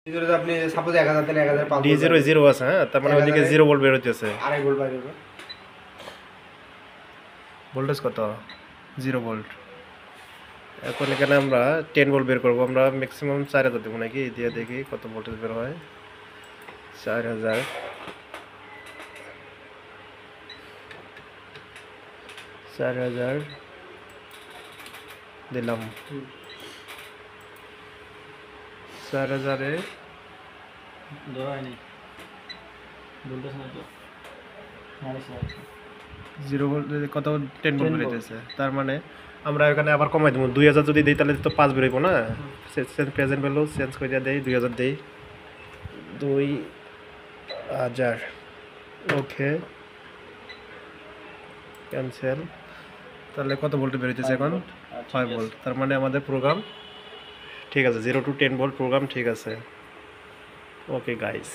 D0 আপনি suppose 1000 তাহলে 1005 D0 0 আছে, হ্যাঁ, তার মানে ওইদিকে 0 ভোল্ট বের হইতেছে। আড়াই ভোল্ট বাইরে হবে। ভোল্টেজ কত? 0 ভোল্ট। এখন এখানে আমরা 10 ভোল্ট বের করব। আমরা ম্যাক্সিমাম 4000 দেব নাকি, দিয়ে দেখি কত ভোল্টেজ বের হয়। 4000 দিলাম। 4000 এ ধরা হয়নি, ভোল্টেজ না তো, 0 ভোল্ট কত 10 ভোল্ট বের হইতেছে। তার মানে আমরা এখানে আবার কমাই দেবো। 2000 যদি দেই তাহলে তো 5 বের হইব না। প্রেজেন্ট ভ্যালু চেঞ্জ করে দেই, 2000 দেই, 2000। ওকে, ক্যান্সেল। তাহলে কত ভোল্ট বের হইতেছে এখন? 5 ভোল্ট। তার মানে আমাদের প্রোগ্রাম ঠিক আছে, 0 to 10 ভোল্ট প্রোগ্রাম ঠিক আছে। Okay guys.